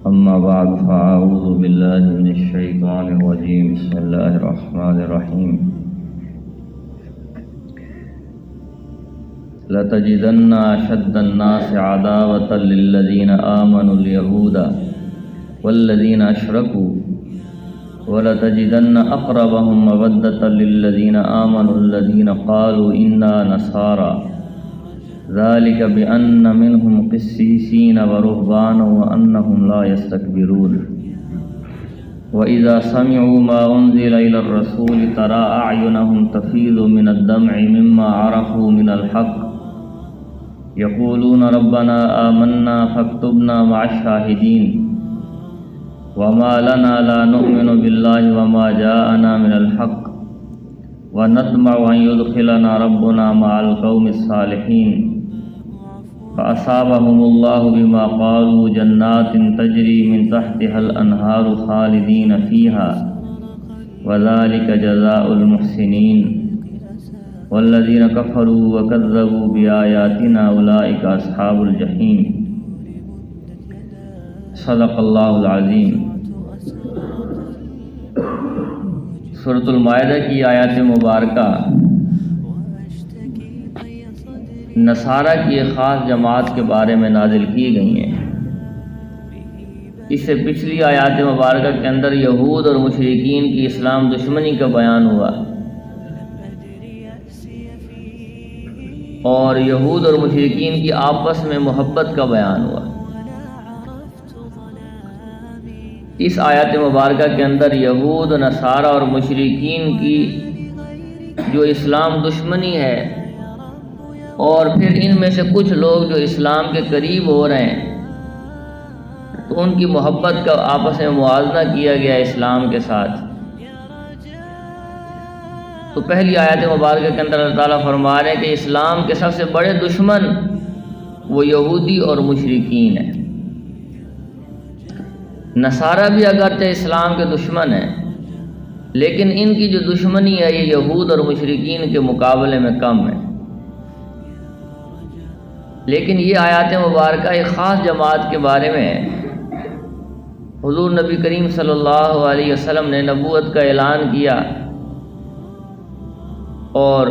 أما بعد فأعوذ بالله من الشيطان الرجيم. بسم الله الرحمن الرحيم. لتجدن أشد الناس عداوة للذين آمنوا اليهود والذين أشركوا ولتجدن أقربهم مودة للذين آمنوا الذين قالوا إنا نصارى ذلك بأن منهم قسيسين ورهبانا وأنهم لا يستكبرون. وإذا سمعوا ما أنزل إلى الرسول ترى أعينهم تفيض من الدمع مما عرفوا من الحق يقولون ربنا آمنا فاكتبنا مع الشاهدين. وما لنا لا نؤمن بالله وما جاءنا من الحق ونطمع أن يدخلنا ربنا مع القوم الصالحين. فأصابهم الله بما قالوا جنات تجري من تحتها الأنهار خالدين فيها وذلك جزاء المحسنين. والذين كفروا وكذبوا بآياتنا أولئك أصحاب الجحيم. صدق اللہ العظیم. سورۃ المائدہ کی آیات مبارکہ نصارہ کی ایک خاص جماعت کے بارے میں نازل کی گئی ہیں. اس سے پچھلی آیات مبارکہ کے اندر یہود اور مشرکین کی اسلام دشمنی کا بیان ہوا اور یہود اور مشرکین کی آپس میں محبت کا بیان ہوا. اس آیات مبارکہ کے اندر یہود، نصارہ اور مشرکین کی جو اسلام دشمنی ہے اور پھر ان میں سے کچھ لوگ جو اسلام کے قریب ہو رہے ہیں تو ان کی محبت کا آپس میں موازنہ کیا گیا اسلام کے ساتھ. تو پہلی آیت مبارکہ کے اندر اللہ تعالیٰ فرما رہے ہیں کہ اسلام کے سب سے بڑے دشمن وہ یہودی اور مشرکین ہیں. نصارہ بھی اگرچہ اسلام کے دشمن ہیں لیکن ان کی جو دشمنی ہے یہ یہود اور مشرکین کے مقابلے میں کم ہے. لیکن یہ آیات مبارکہ ایک خاص جماعت کے بارے میں ہے. حضور نبی کریم صلی اللہ علیہ وسلم نے نبوت کا اعلان کیا اور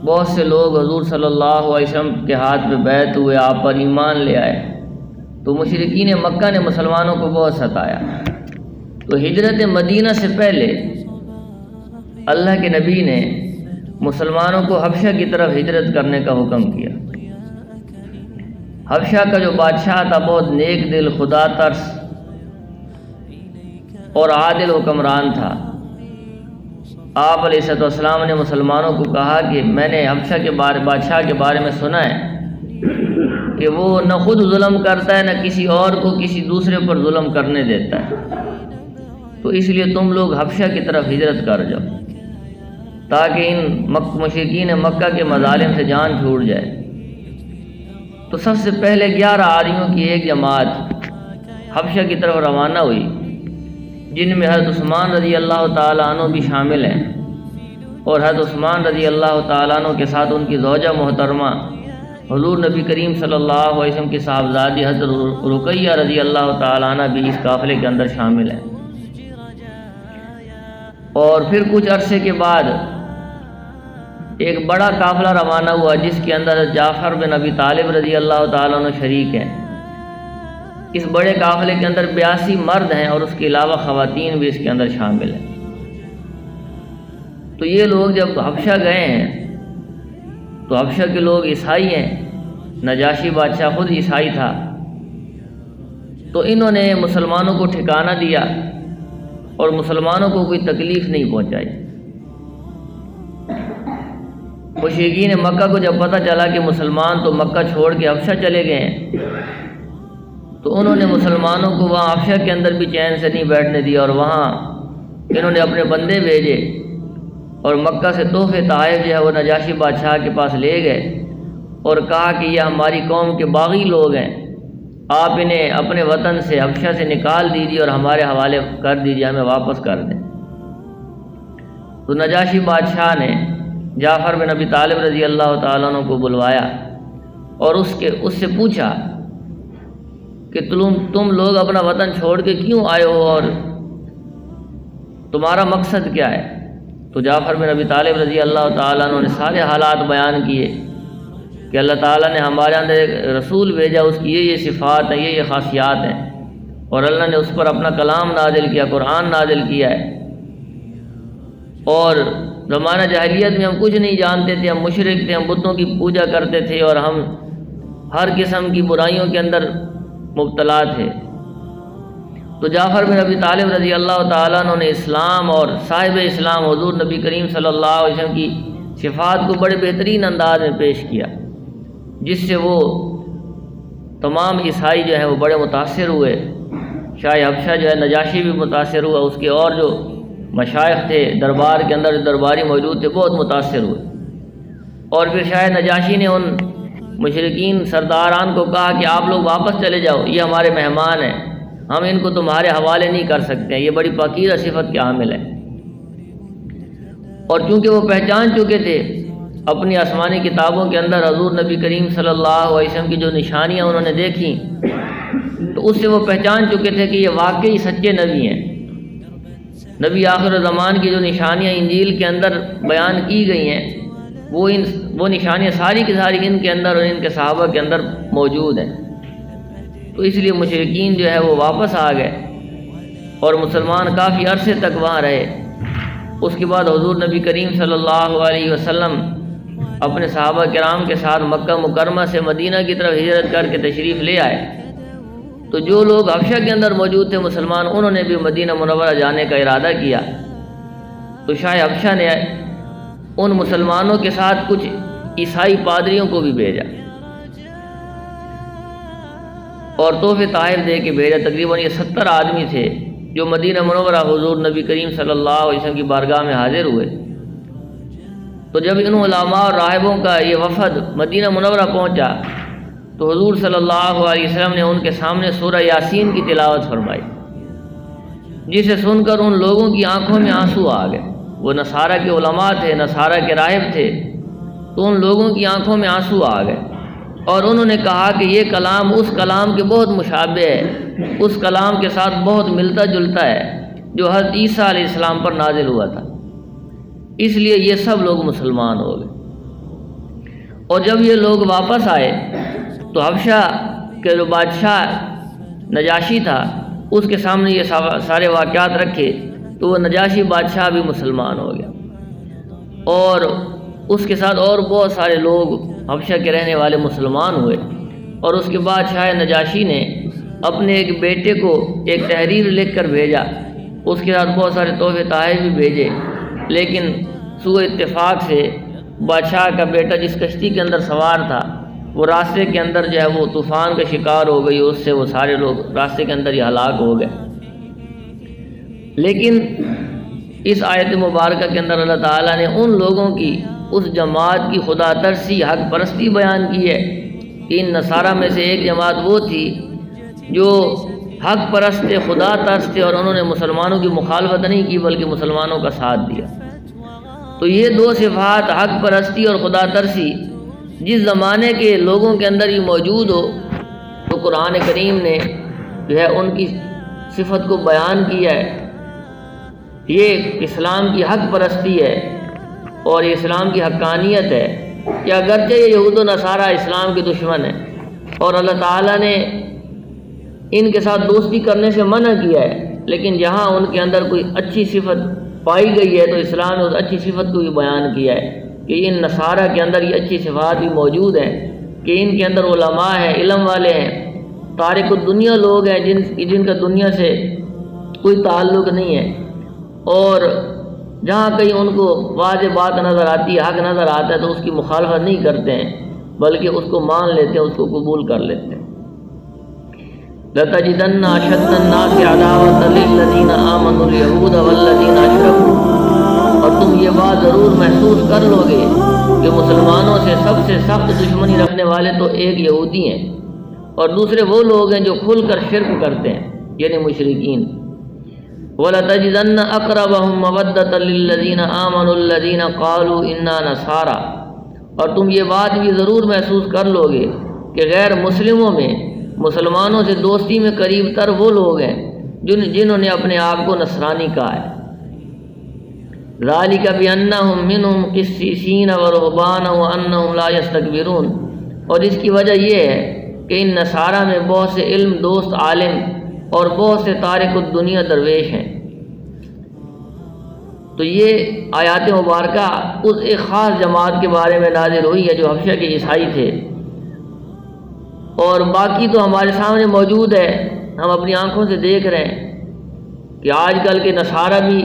بہت سے لوگ حضور صلی اللہ علیہ وسلم کے ہاتھ پہ بیعت ہوئے، آپ پر ایمان لے آئے. تو مشرکین مکہ نے مسلمانوں کو بہت ستایا. تو ہجرت مدینہ سے پہلے اللہ کے نبی نے مسلمانوں کو حبشہ کی طرف ہجرت کرنے کا حکم کیا. حبشہ کا جو بادشاہ تھا بہت نیک دل، خدا ترس اور عادل حکمران تھا. آپ علیہ السلام نے مسلمانوں کو کہا کہ میں نے حبشہ کے بادشاہ کے بارے میں سنا ہے کہ وہ نہ خود ظلم کرتا ہے نہ کسی اور کو کسی دوسرے پر ظلم کرنے دیتا ہے. تو اس لیے تم لوگ حبشہ کی طرف ہجرت کر جاؤ تاکہ ان مشرکین مکہ کے مظالم سے جان چھوٹ جائے. تو سب سے پہلے 11 آدمیوں کی ایک جماعت حبشہ کی طرف روانہ ہوئی جن میں حضرت عثمان رضی اللہ تعالیٰ عنہ بھی شامل ہیں اور حضرت عثمان رضی اللہ تعالیٰ عنہ کے ساتھ ان کی زوجہ محترمہ حضور نبی کریم صلی اللہ علیہ وسلم کی صاحبزادی حضرت رقیہ رضی اللہ تعالیٰ عنہ بھی اس قافلے کے اندر شامل ہیں. اور پھر کچھ عرصے کے بعد ایک بڑا قافلہ روانہ ہوا جس کے اندر جعفر بن ابی طالب رضی اللہ تعالیٰ عنہ شریک ہیں. اس بڑے قافلے کے اندر 82 مرد ہیں اور اس کے علاوہ خواتین بھی اس کے اندر شامل ہیں. تو یہ لوگ جب حبشہ گئے ہیں تو حبشہ کے لوگ عیسائی ہیں، نجاشی بادشاہ خود عیسائی تھا. تو انہوں نے مسلمانوں کو ٹھکانہ دیا اور مسلمانوں کو کوئی تکلیف نہیں پہنچائی. مشرکین مکہ کو جب پتہ چلا کہ مسلمان تو مکہ چھوڑ کے حبشہ چلے گئے ہیں تو انہوں نے مسلمانوں کو وہاں حبشہ کے اندر بھی چین سے نہیں بیٹھنے دیا اور وہاں انہوں نے اپنے بندے بھیجے اور مکہ سے تحفے تحائف جو ہے وہ نجاشی بادشاہ کے پاس لے گئے اور کہا کہ یہ ہماری قوم کے باغی لوگ ہیں، آپ انہیں اپنے وطن سے حبشہ سے نکال دیجیے اور ہمارے حوالے کر دیجیے، ہمیں واپس کر دیں. تو نجاشی بادشاہ نے جعفر بن ابی طالب رضی اللہ تعالیٰ عنہ کو بلوایا اور اس سے پوچھا کہ تم لوگ اپنا وطن چھوڑ کے کیوں آئے ہو اور تمہارا مقصد کیا ہے؟ تو جعفر بن ابی طالب رضی اللہ تعالیٰ عنہ نے سارے حالات بیان کیے کہ اللہ تعالیٰ نے ہمارے اندر ایک رسول بھیجا، اس کی یہ صفات ہیں، یہ خاصیات ہیں، اور اللہ نے اس پر اپنا کلام نازل کیا، قرآن نازل کیا ہے۔ اور زمانہ جاہلیت میں ہم کچھ نہیں جانتے تھے، ہم مشرک تھے، ہم بتوں کی پوجا کرتے تھے اور ہم ہر قسم کی برائیوں کے اندر مبتلا تھے۔ تو جعفر بن ابی طالب رضی اللہ تعالیٰ عنہ نے اسلام اور صاحب اسلام حضور نبی کریم صلی اللہ علیہ وسلم کی صفات کو بڑے بہترین انداز میں پیش کیا، جس سے وہ تمام عیسائی جو ہیں وہ بڑے متاثر ہوئے۔ شاہ حبشہ جو ہے نجاشی بھی متاثر ہوا، اس کے اور جو مشائخ تھے دربار کے اندر، درباری موجود تھے، بہت متاثر ہوئے۔ اور پھر شاہ نجاشی نے ان مشرکین سرداران کو کہا کہ آپ لوگ واپس چلے جاؤ، یہ ہمارے مہمان ہیں، ہم ان کو تمہارے حوالے نہیں کر سکتے ہیں، یہ بڑی پاکیزہ صفت کے حامل ہیں۔ اور چونکہ وہ پہچان چکے تھے اپنی آسمانی کتابوں کے اندر حضور نبی کریم صلی اللہ علیہ وسلم کی جو نشانیاں انہوں نے دیکھیں، تو اس سے وہ پہچان چکے تھے کہ یہ واقعی سچے نبی ہیں۔ نبی آخر زمان کی جو نشانیاں انجیل کے اندر بیان کی گئی ہیں، وہ نشانیاں ساری کی ساری ان کے اندر اور ان کے صحابہ کے اندر موجود ہیں۔ تو اس لیے مشرکین جو ہے وہ واپس آ گئے اور مسلمان کافی عرصے تک وہاں رہے۔ اس کے بعد حضور نبی کریم صلی اللہ علیہ وسلم اپنے صحابہ کرام کے ساتھ مکہ مکرمہ سے مدینہ کی طرف ہجرت کر کے تشریف لے آئے۔ تو جو لوگ حبشہ کے اندر موجود تھے مسلمان، انہوں نے بھی مدینہ منورہ جانے کا ارادہ کیا۔ تو شاہ حبشہ نے ان مسلمانوں کے ساتھ کچھ عیسائی پادریوں کو بھی بھیجا اور تحفے تحائف دے کے بھیجا۔ تقریباً یہ 70 آدمی تھے جو مدینہ منورہ حضور نبی کریم صلی اللہ علیہ وسلم کی بارگاہ میں حاضر ہوئے۔ تو جب ان علماء اور راہبوں کا یہ وفد مدینہ منورہ پہنچا تو حضور صلی اللہ علیہ وسلم نے ان کے سامنے سورہ یاسین کی تلاوت فرمائی، جسے سن کر ان لوگوں کی آنکھوں میں آنسو آ گئے۔ وہ نصارہ کے علماء تھے، نصارہ کے راہب تھے، تو ان لوگوں کی آنکھوں میں آنسو آ گئے اور انہوں نے کہا کہ یہ کلام اس کلام کے بہت مشابہ ہے، اس کلام کے ساتھ بہت ملتا جلتا ہے جو حضرت عیسیٰ علیہ السلام پر نازل ہوا تھا، اس لیے یہ سب لوگ مسلمان ہو گئے۔ اور جب یہ لوگ واپس آئے تو حبشہ کے جو بادشاہ نجاشی تھا اس کے سامنے یہ سارے واقعات رکھے، تو وہ نجاشی بادشاہ بھی مسلمان ہو گیا، اور اس کے ساتھ اور بہت سارے لوگ حبشہ کے رہنے والے مسلمان ہوئے۔ اور اس کے بعد شاہ نجاشی نے اپنے ایک بیٹے کو ایک تحریر لکھ کر بھیجا، اس کے ساتھ بہت سارے تحفے تحائف بھی بھیجے، لیکن سوء اتفاق سے بادشاہ کا بیٹا جس کشتی کے اندر سوار تھا وہ راستے کے اندر جو ہے وہ طوفان کا شکار ہو گئی، اس سے وہ سارے لوگ راستے کے اندر ہی ہلاک ہو گئے۔ لیکن اس آیت مبارکہ کے اندر اللہ تعالیٰ نے ان لوگوں کی، اس جماعت کی خدا ترسی، حق پرستی بیان کی ہے کہ ان نصارہ میں سے ایک جماعت وہ تھی جو حق پرست تھے، خدا ترس تھے، اور انہوں نے مسلمانوں کی مخالفت نہیں کی بلکہ مسلمانوں کا ساتھ دیا۔ تو یہ دو صفات، حق پرستی اور خدا ترسی، جس زمانے کے لوگوں کے اندر ہی موجود ہو تو قرآن کریم نے جو ہے ان کی صفت کو بیان کیا ہے۔ یہ اسلام کی حق پرستی ہے اور یہ اسلام کی حقانیت ہے کہ اگرچہ یہ یہود و نصارہ اسلام کے دشمن ہیں اور اللہ تعالیٰ نے ان کے ساتھ دوستی کرنے سے منع کیا ہے، لیکن جہاں ان کے اندر کوئی اچھی صفت پائی گئی ہے تو اسلام نے اس اچھی صفت کو بھی بیان کیا ہے کہ ان نصارہ کے اندر یہ اچھی صفات بھی موجود ہیں کہ ان کے اندر علماء ہیں، علم والے ہیں، تارک الدنیا لوگ ہیں جن کا دنیا سے کوئی تعلق نہیں ہے، اور جہاں کہیں ان کو واضح بات نظر آتی ہے، حق نظر آتا ہے تو اس کی مخالفت نہیں کرتے ہیں بلکہ اس کو مان لیتے ہیں، اس کو قبول کر لیتے ہیں۔ لَتَجِدَنَّ أَشَدَّ النَّاسِ عَدَاوَةً لِلَّذِينَ آمَنُوا الْيَهُودَ وَالَّذِينَ أَشْرَكُوا، اور تم یہ بات ضرور محسوس کر لو گے کہ مسلمانوں سے سب سے سخت دشمنی رکھنے والے تو ایک یہودی ہیں اور دوسرے وہ لوگ ہیں جو کھل کر شرک کرتے ہیں، یعنی مشرکین۔ وَلَتَجِدَنَّ أَقْرَبَهُمْ مَوَدَّةً لِلَّذِينَ آمَنُوا الَّذِينَ قَالُوا إِنَّا نَصَارَىٰ، اور تم یہ بات بھی ضرور محسوس کر لو گے کہ غیر مسلموں میں مسلمانوں سے دوستی میں قریب تر وہ لوگ ہیں جنہوں نے اپنے آپ کو نصرانی کہا ہے۔ ذالک بأنہم منہم قسیسین ورہبان وانہم لا یستکبرون، اور اس کی وجہ یہ ہے کہ ان نصارہ میں بہت سے علم دوست عالم اور بہت سے تارک الدنیا درویش ہیں۔ تو یہ آیات مبارکہ اس ایک خاص جماعت کے بارے میں نازل ہوئی ہے جو حبشہ کے عیسائی تھے، اور باقی تو ہمارے سامنے موجود ہے، ہم اپنی آنکھوں سے دیکھ رہے ہیں کہ آج کل کے نصارہ بھی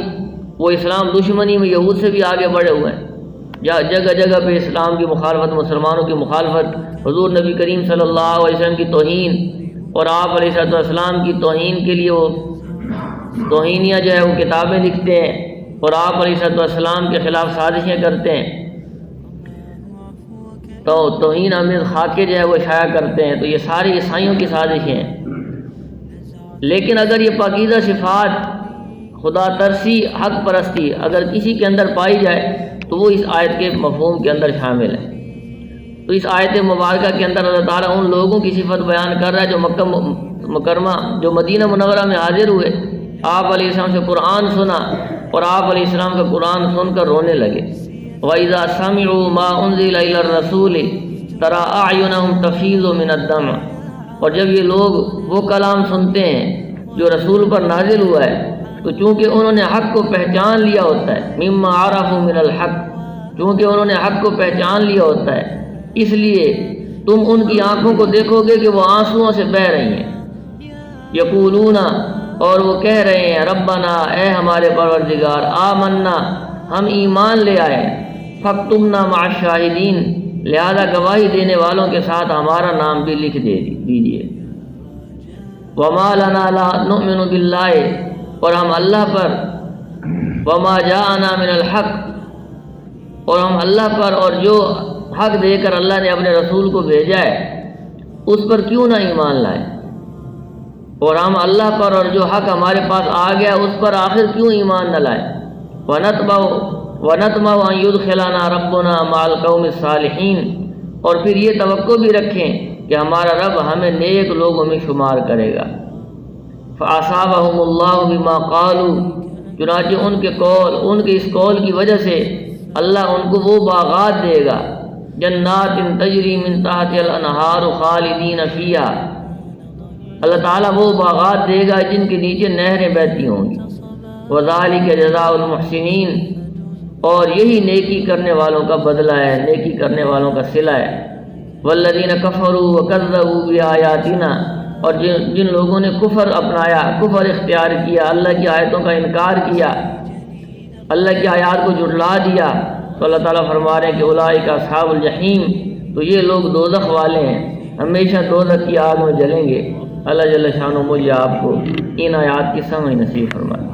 وہ اسلام دشمنی میں یہود سے بھی آگے بڑھے ہوئے ہیں، جگہ جگہ پہ اسلام کی مخالفت، مسلمانوں کی مخالفت، حضور نبی کریم صلی اللہ علیہ وسلم کی توہین اور آپ علیہ السلام کی توہین کے لیے وہ توہینیاں جو ہے وہ کتابیں لکھتے ہیں اور آپ علیہ السلام کے خلاف سازشیں کرتے ہیں، تو توہین آمیز خاکے جو ہے وہ شائع کرتے ہیں۔ تو یہ ساری عیسائیوں کی سازشیں ہیں۔ لیکن اگر یہ پاکیزہ صفات، خدا ترسی، حق پرستی اگر کسی کے اندر پائی جائے تو وہ اس آیت کے مفہوم کے اندر شامل ہے۔ تو اس آیت مبارکہ کے اندر اللہ تعالیٰ ان لوگوں کی صفت بیان کر رہا ہے جو مکہ مکرمہ، جو مدینہ منورہ میں حاضر ہوئے، آپ علیہ السلام سے قرآن سنا اور آپ علیہ السلام کا قرآن سن کر رونے لگے۔ وَإِذَا سَمِعُوا مَا أُنزِلَ إِلَى الرَّسُولِ تَرَىٰ أَعْيُنَهُمْ تَفِيضُ مِنَ الدَّمْعِ، اور جب یہ لوگ وہ کلام سنتے ہیں جو رسول پر نازل ہوا ہے تو چونکہ انہوں نے حق کو پہچان لیا ہوتا ہے، مِمَّا عَرَفُوا مِنَ الْحَقِّ، چونکہ انہوں نے حق کو پہچان لیا ہوتا ہے، اس لیے تم ان کی آنکھوں کو دیکھو گے کہ وہ آنسوؤں سے بہہ رہی ہیں۔ یقولون، اور وہ کہہ رہے ہیں، ربنا، اے ہمارے پروردگار، آمنا، ہم ایمان لے آئے، فاکتبنا مع الشاہدین، لہذا گواہی دینے والوں کے ساتھ ہمارا نام بھی لکھ دیجیے۔ وما لنا لا نؤمن باللہ، اور ہم اللہ پر، وما جاءنا من الحق، اور ہم اللہ پر اور جو حق دے کر اللہ نے اپنے رسول کو بھیجا ہے اس پر کیوں نہ ایمان لائے، اور ہم اللہ پر اور جو حق ہمارے پاس آ گیا اس پر آخر کیوں ایمان نہ لائے۔ وَنَطْمَعُ أَن يُدْخِلَنَا رَبُّنَا مَعَ الْقَوْمِ الصَّالِحِينَ، اور پھر یہ توقع بھی رکھیں کہ ہمارا رب ہمیں نیک لوگوں میں شمار کرے گا۔ فَأَصَابَهُمُ اللَّهُ بِمَا قَالُوا، چنانچہ ان کے اس قول کی وجہ سے اللہ ان کو وہ باغات دے گا، جنات تجری من تحت الانہار خالدین فیہا، اللہ تعالیٰ وہ باغات دے گا جن کے نیچے نہریں بہتی ہوں گی۔ وذالک جزاء المحسنین، اور یہی نیکی کرنے والوں کا بدلہ ہے، نیکی کرنے والوں کا صلہ ہے۔ والذین کفروا وکذبوا بآیاتنا، اور جن لوگوں نے کفر اپنایا، کفر اختیار کیا، اللہ کی آیتوں کا انکار کیا، اللہ کی آیات کو جھٹلا دیا، تو اللہ تعالیٰ فرما رہے ہیں کہ اولئک اصحاب الجحیم، تو یہ لوگ دوزخ والے ہیں، ہمیشہ دوزخ کی آگ میں جلیں گے۔ اللہ جل شانہ مجھے آپ کو ان آیات کی سمجھ نصیب فرمائے۔